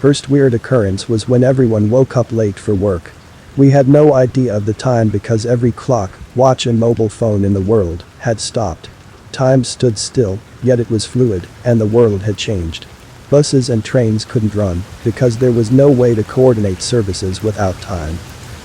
First weird occurrence was when everyone woke up late for work. We had no idea of the time because every clock, watch and mobile phone in the world had stopped. Time stood still, yet it was fluid, and the world had changed. Buses and trains couldn't run because there was no way to coordinate services without time.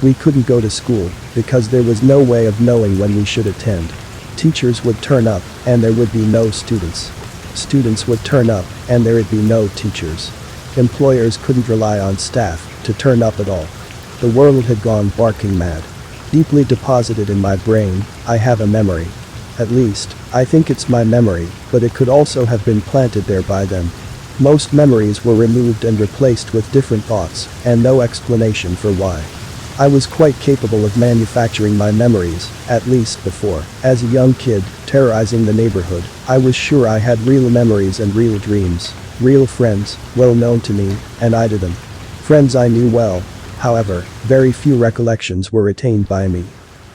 We couldn't go to school because there was no way of knowing when we should attend. Teachers would turn up and there would be no students. Students would turn up and there would be no teachers. Employers couldn't rely on staff to turn up at all. The world had gone barking mad. Deeply deposited in my brain, I have a memory. At least, I think it's my memory, but it could also have been planted there by them. Most memories were removed and replaced with different thoughts, and no explanation for why. I was quite capable of manufacturing my memories, at least before. As a young kid, terrorizing the neighborhood, I was sure I had real memories and real dreams. Real friends, well known to me, and I to them. Friends I knew well. However, very few recollections were retained by me.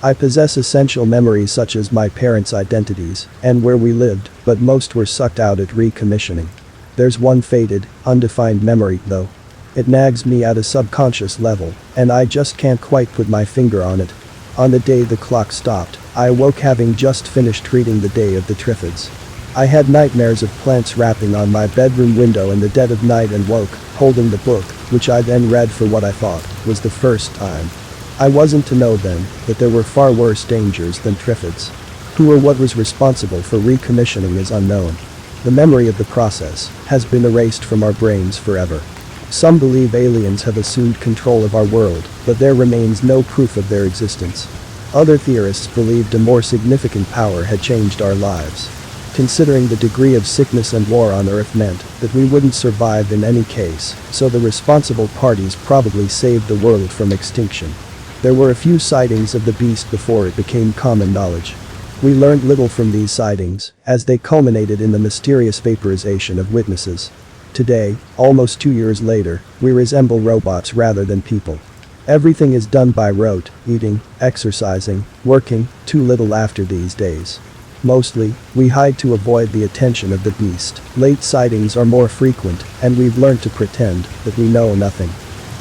I possess essential memories such as my parents' identities and where we lived, but most were sucked out at recommissioning. There's one faded, undefined memory, though. It nags me at a subconscious level, and I just can't quite put my finger on it. On the day the clock stopped, I awoke having just finished reading The Day of the Triffids. I had nightmares of plants rapping on my bedroom window in the dead of night and woke, holding the book, which I then read for what I thought was the first time. I wasn't to know then that there were far worse dangers than Triffids. Who or what was responsible for recommissioning is unknown. The memory of the process has been erased from our brains forever. Some believe aliens have assumed control of our world, but there remains no proof of their existence. Other theorists believed a more significant power had changed our lives. Considering the degree of sickness and war on Earth meant that we wouldn't survive in any case, so the responsible parties probably saved the world from extinction. There were a few sightings of the beast before it became common knowledge. We learned little from these sightings, as they culminated in the mysterious vaporization of witnesses. Today, almost 2 years later, we resemble robots rather than people. Everything is done by rote, eating, exercising, working, too little after these days. Mostly, we hide to avoid the attention of the beast. Late sightings are more frequent, and we've learned to pretend that we know nothing.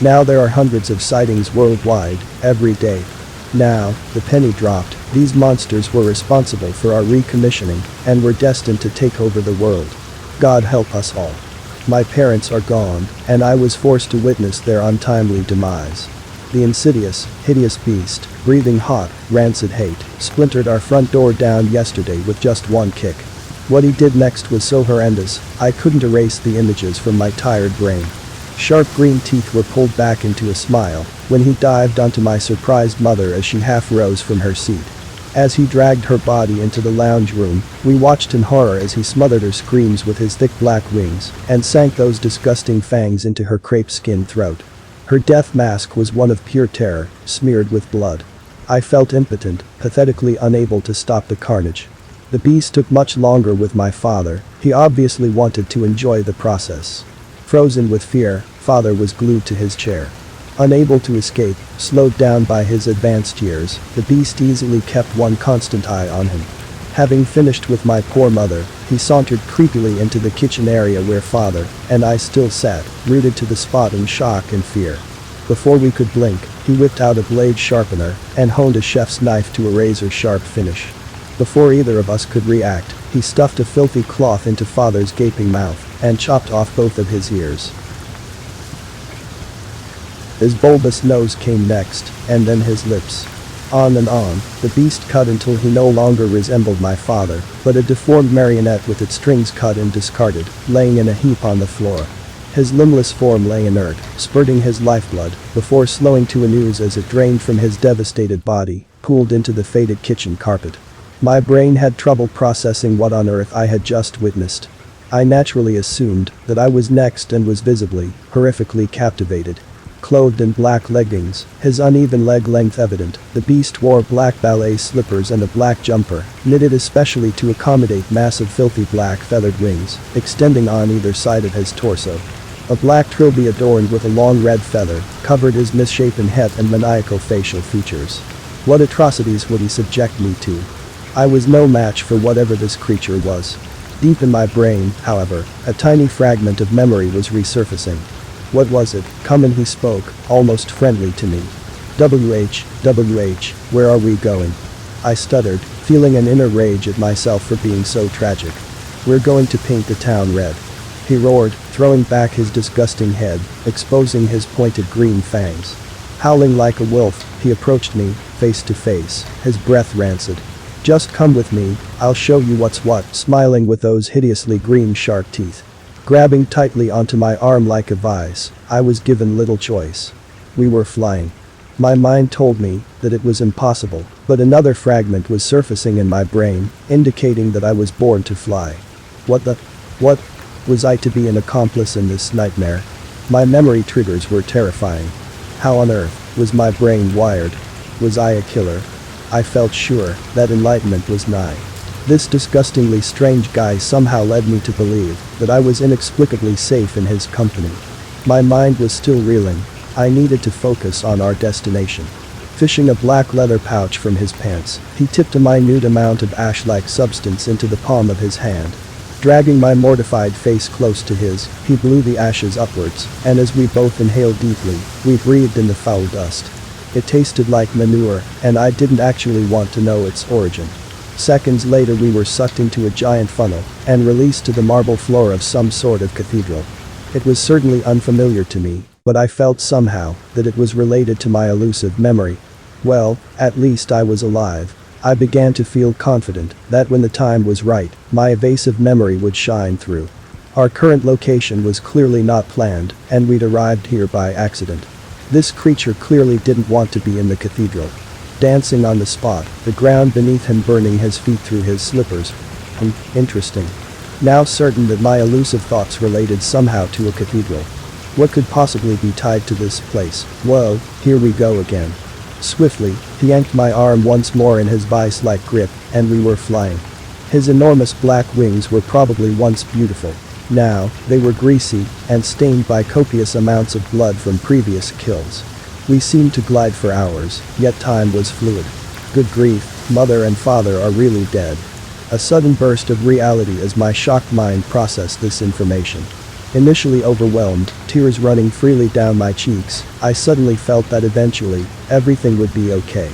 Now there are hundreds of sightings worldwide, every day. Now, the penny dropped, these monsters were responsible for our recommissioning, and were destined to take over the world. God help us all. My parents are gone, and I was forced to witness their untimely demise. The insidious, hideous beast, breathing hot, rancid hate, splintered our front door down yesterday with just one kick. What he did next was so horrendous, I couldn't erase the images from my tired brain. Sharp green teeth were pulled back into a smile when he dived onto my surprised mother as she half rose from her seat. As he dragged her body into the lounge room, we watched in horror as he smothered her screams with his thick black wings and sank those disgusting fangs into her crepe skin throat. Her death mask was one of pure terror, smeared with blood. I felt impotent, pathetically unable to stop the carnage. The beast took much longer with my father, he obviously wanted to enjoy the process. Frozen with fear, father was glued to his chair. Unable to escape, slowed down by his advanced years, the beast easily kept one constant eye on him. Having finished with my poor mother, he sauntered creepily into the kitchen area where father and I still sat, rooted to the spot in shock and fear. Before we could blink, he whipped out a blade sharpener and honed a chef's knife to a razor-sharp finish. Before either of us could react, he stuffed a filthy cloth into father's gaping mouth and chopped off both of his ears. His bulbous nose came next, and then his lips. On and on, the beast cut until he no longer resembled my father, but a deformed marionette with its strings cut and discarded, laying in a heap on the floor. His limbless form lay inert, spurting his lifeblood, before slowing to an ooze as it drained from his devastated body, pooled into the faded kitchen carpet. My brain had trouble processing what on earth I had just witnessed. I naturally assumed that I was next and was visibly, horrifically captivated. Clothed in black leggings, his uneven leg length evident, the beast wore black ballet slippers and a black jumper, knitted especially to accommodate massive filthy black feathered wings, extending on either side of his torso. A black trilby adorned with a long red feather covered his misshapen head and maniacal facial features. What atrocities would he subject me to? I was no match for whatever this creature was. Deep in my brain, however, a tiny fragment of memory was resurfacing. What was it? Come and he spoke, almost friendly to me. WH, where are we going? I stuttered, feeling an inner rage at myself for being so tragic. We're going to paint the town red. He roared, throwing back his disgusting head, exposing his pointed green fangs. Howling like a wolf, he approached me, face to face, his breath rancid. Just come with me, I'll show you what's what, smiling with those hideously green shark teeth. Grabbing tightly onto my arm like a vice, I was given little choice. We were flying. My mind told me that it was impossible, but another fragment was surfacing in my brain, indicating that I was born to fly. What? Was I to be an accomplice in this nightmare? My memory triggers were terrifying. How on earth was my brain wired? Was I a killer? I felt sure that enlightenment was nigh. This disgustingly strange guy somehow led me to believe that I was inexplicably safe in his company. My mind was still reeling. I needed to focus on our destination. Fishing a black leather pouch from his pants, he tipped a minute amount of ash-like substance into the palm of his hand. Dragging my mortified face close to his, he blew the ashes upwards, and as we both inhaled deeply, we breathed in the foul dust. It tasted like manure, and I didn't actually want to know its origin. Seconds later we were sucked into a giant funnel and released to the marble floor of some sort of cathedral. It was certainly unfamiliar to me, but I felt somehow that it was related to my elusive memory. Well, at least I was alive. I began to feel confident that when the time was right, my evasive memory would shine through. Our current location was clearly not planned, and we'd arrived here by accident. This creature clearly didn't want to be in the cathedral. Dancing on the spot, the ground beneath him burning his feet through his slippers. Interesting. Now certain that my elusive thoughts related somehow to a cathedral. What could possibly be tied to this place? Whoa, here we go again. Swiftly, he yanked my arm once more in his vice-like grip, and we were flying. His enormous black wings were probably once beautiful. Now, they were greasy and stained by copious amounts of blood from previous kills. We seemed to glide for hours, yet time was fluid. Good grief, mother and father are really dead. A sudden burst of reality as my shocked mind processed this information. Initially overwhelmed, tears running freely down my cheeks, I suddenly felt that eventually, everything would be okay.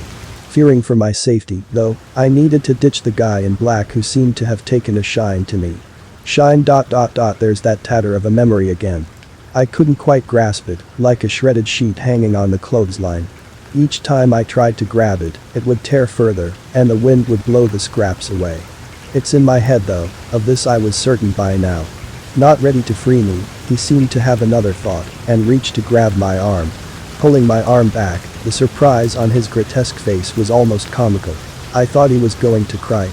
Fearing for my safety, though, I needed to ditch the guy in black who seemed to have taken a shine to me. Shine. There's that tatter of a memory again. I couldn't quite grasp it, like a shredded sheet hanging on the clothesline. Each time I tried to grab it, it would tear further, and the wind would blow the scraps away. It's in my head though, of this I was certain by now. Not ready to free me, he seemed to have another thought, and reached to grab my arm. Pulling my arm back, the surprise on his grotesque face was almost comical. I thought he was going to cry.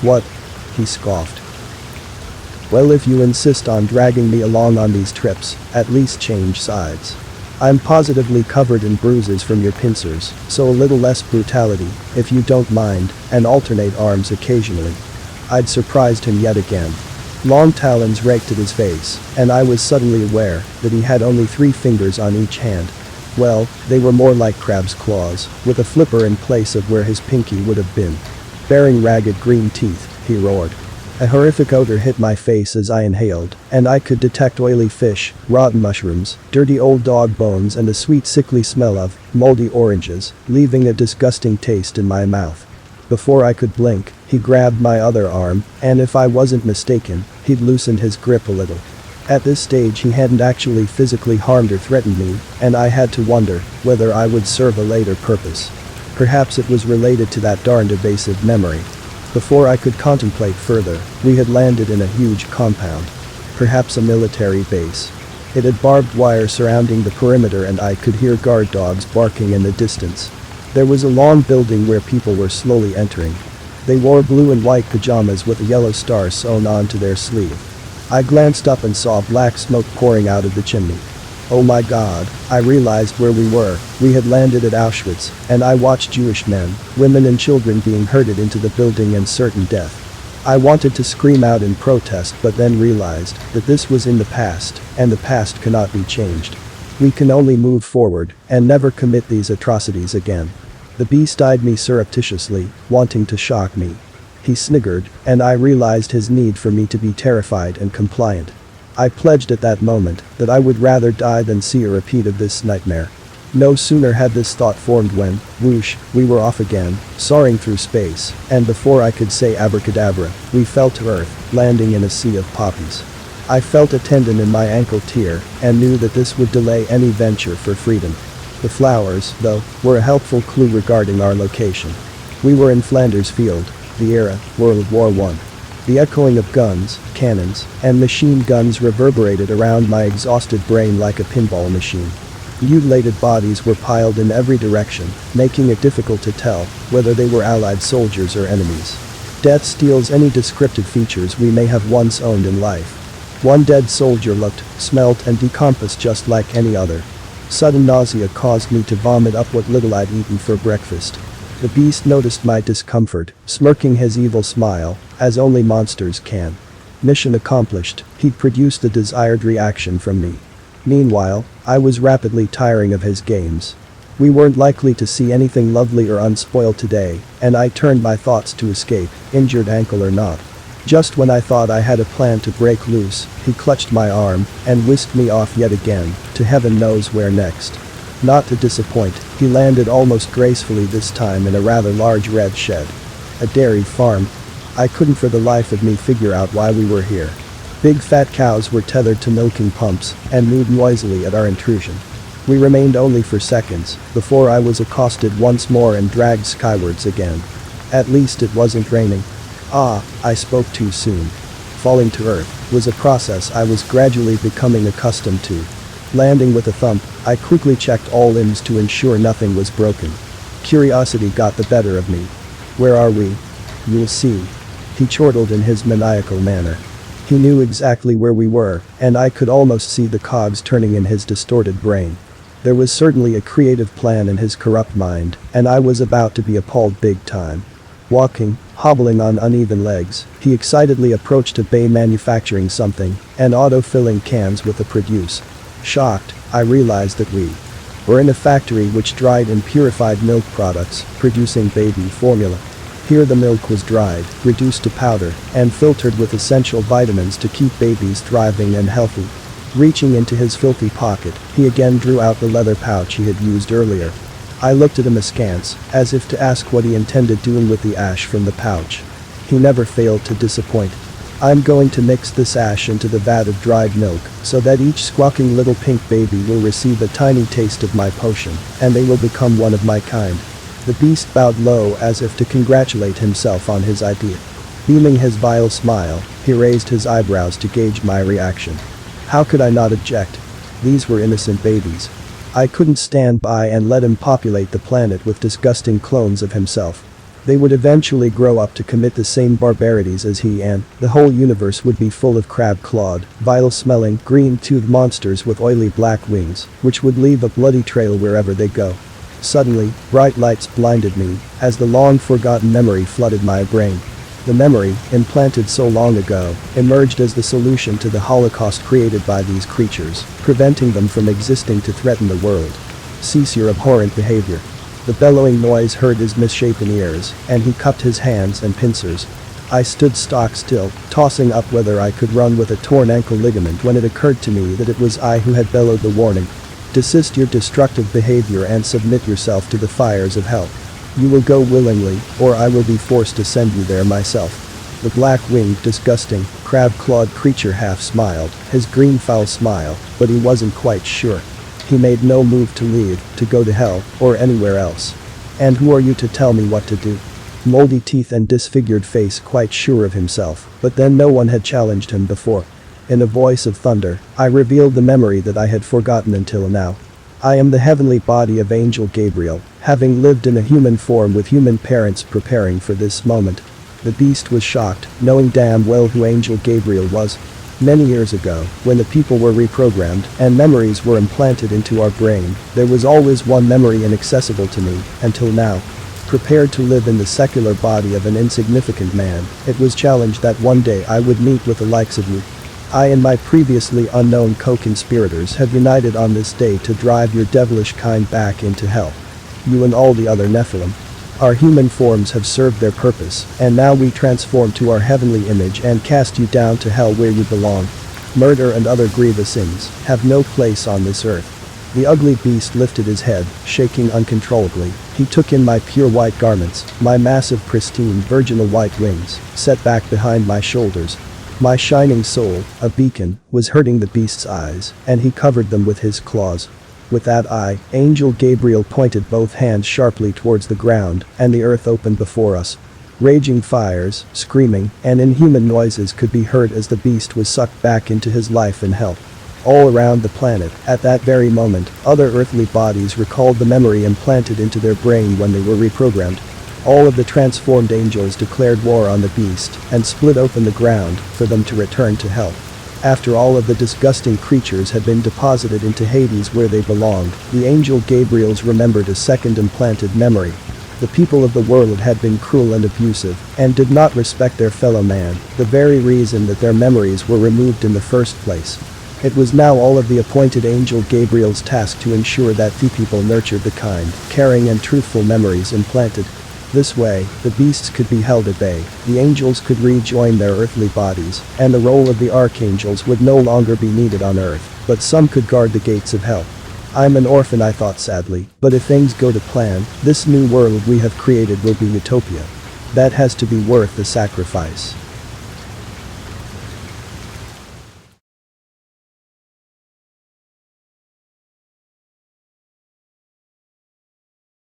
What? He scoffed. Well, if you insist on dragging me along on these trips, at least change sides. I'm positively covered in bruises from your pincers, so a little less brutality, if you don't mind, and alternate arms occasionally. I'd surprised him yet again. Long talons raked at his face, and I was suddenly aware that he had only 3 fingers on each hand. Well, they were more like crab's claws, with a flipper in place of where his pinky would have been. Baring ragged green teeth, he roared. A horrific odor hit my face as I inhaled, and I could detect oily fish, rotten mushrooms, dirty old dog bones and a sweet sickly smell of moldy oranges, leaving a disgusting taste in my mouth. Before I could blink, he grabbed my other arm, and if I wasn't mistaken, he'd loosened his grip a little. At this stage he hadn't actually physically harmed or threatened me, and I had to wonder whether I would serve a later purpose. Perhaps it was related to that darned evasive memory. Before I could contemplate further, we had landed in a huge compound. Perhaps a military base. It had barbed wire surrounding the perimeter and I could hear guard dogs barking in the distance. There was a long building where people were slowly entering. They wore blue and white pajamas with a yellow star sewn onto their sleeve. I glanced up and saw black smoke pouring out of the chimney. Oh my God, I realized where we were. We had landed at Auschwitz, and I watched Jewish men, women and children being herded into the building in certain death. I wanted to scream out in protest but then realized that this was in the past, and the past cannot be changed. We can only move forward and never commit these atrocities again. The beast eyed me surreptitiously, wanting to shock me. He sniggered, and I realized his need for me to be terrified and compliant. I pledged at that moment that I would rather die than see a repeat of this nightmare. No sooner had this thought formed when, whoosh, we were off again, soaring through space, and before I could say abracadabra, we fell to earth, landing in a sea of poppies. I felt a tendon in my ankle tear and knew that this would delay any venture for freedom. The flowers, though, were a helpful clue regarding our location. We were in Flanders Field, the era, World War I. The echoing of guns, cannons, and machine guns reverberated around my exhausted brain like a pinball machine. Mutilated bodies were piled in every direction, making it difficult to tell whether they were Allied soldiers or enemies. Death steals any descriptive features we may have once owned in life. One dead soldier looked, smelt and decomposed just like any other. Sudden nausea caused me to vomit up what little I'd eaten for breakfast. The beast noticed my discomfort, smirking his evil smile, as only monsters can. Mission accomplished, he'd produced the desired reaction from me. Meanwhile, I was rapidly tiring of his games. We weren't likely to see anything lovely or unspoiled today, and I turned my thoughts to escape, injured ankle or not. Just when I thought I had a plan to break loose, he clutched my arm and whisked me off yet again, to heaven knows where next. Not to disappoint, he landed almost gracefully this time in a rather large red shed. A dairy farm. I couldn't for the life of me figure out why we were here. Big fat cows were tethered to milking pumps and mooed noisily at our intrusion. We remained only for seconds before I was accosted once more and dragged skywards again. At least it wasn't raining. I spoke too soon. Falling to earth was a process I was gradually becoming accustomed to. Landing with a thump, I quickly checked all limbs to ensure nothing was broken. Curiosity got the better of me. Where are we? You'll see. He chortled in his maniacal manner. He knew exactly where we were, and I could almost see the cogs turning in his distorted brain. There was certainly a creative plan in his corrupt mind, and I was about to be appalled big time. Walking, hobbling on uneven legs, he excitedly approached a bay manufacturing something, and auto-filling cans with the produce. Shocked, I realized that we were in a factory which dried and purified milk products, producing baby formula. Here the milk was dried, reduced to powder, and filtered with essential vitamins to keep babies thriving and healthy. Reaching into his filthy pocket, he again drew out the leather pouch he had used earlier. I looked at him askance, as if to ask what he intended doing with the ash from the pouch. He never failed to disappoint. I'm going to mix this ash into the vat of dried milk, so that each squawking little pink baby will receive a tiny taste of my potion, and they will become one of my kind. The beast bowed low as if to congratulate himself on his idea. Beaming his vile smile, he raised his eyebrows to gauge my reaction. How could I not object? These were innocent babies. I couldn't stand by and let him populate the planet with disgusting clones of himself. They would eventually grow up to commit the same barbarities as he, and the whole universe would be full of crab-clawed, vile-smelling, green-toothed monsters with oily black wings, which would leave a bloody trail wherever they go. Suddenly, bright lights blinded me, as the long-forgotten memory flooded my brain. The memory, implanted so long ago, emerged as the solution to the Holocaust created by these creatures, preventing them from existing to threaten the world. Cease your abhorrent behavior. The bellowing noise hurt his misshapen ears, and he cupped his hands and pincers. I stood stock still, tossing up whether I could run with a torn ankle ligament when it occurred to me that it was I who had bellowed the warning. Desist your destructive behavior and submit yourself to the fires of hell. You will go willingly, or I will be forced to send you there myself. The black-winged, disgusting, crab-clawed creature half smiled, his green foul smile, but he wasn't quite sure. He made no move to leave, to go to hell, or anywhere else. And who are you to tell me what to do? Moldy teeth and disfigured face, quite sure of himself, but then no one had challenged him before. In a voice of thunder, I revealed the memory that I had forgotten until now. I am the heavenly body of Angel Gabriel, having lived in a human form with human parents preparing for this moment. The beast was shocked, knowing damn well who Angel Gabriel was. Many years ago, when the people were reprogrammed and memories were implanted into our brain, there was always one memory inaccessible to me, until now. Prepared to live in the secular body of an insignificant man, it was challenged that one day I would meet with the likes of you. I and my previously unknown co-conspirators have united on this day to drive your devilish kind back into hell. You and all the other Nephilim. Our human forms have served their purpose, and now we transform to our heavenly image and cast you down to hell where you belong. murder and other grievous sins have no place on this earth. The ugly beast lifted his head, shaking uncontrollably. He took in my pure white garments, my massive pristine virginal white wings, set back behind my shoulders. My shining soul, a beacon, was hurting the beast's eyes, and he covered them with his claws. With that eye, Angel Gabriel pointed both hands sharply towards the ground, and the earth opened before us. Raging fires, screaming, and inhuman noises could be heard as the beast was sucked back into his life in hell. All around the planet, at that very moment, other earthly bodies recalled the memory implanted into their brain when they were reprogrammed. All of the transformed angels declared war on the beast and split open the ground for them to return to hell. After all of the disgusting creatures had been deposited into Hades where they belonged, the angel Gabriels remembered a second implanted memory. The people of the world had been cruel and abusive and did not respect their fellow man, the very reason that their memories were removed in the first place. It was now all of the appointed angel Gabriel's task to ensure that the people nurtured the kind, caring and truthful memories implanted. This way, the beasts could be held at bay, the angels could rejoin their earthly bodies, and the role of the archangels would no longer be needed on earth, but some could guard the gates of hell. I'm an orphan, I thought sadly, but if things go to plan, this new world we have created will be utopia. That has to be worth the sacrifice.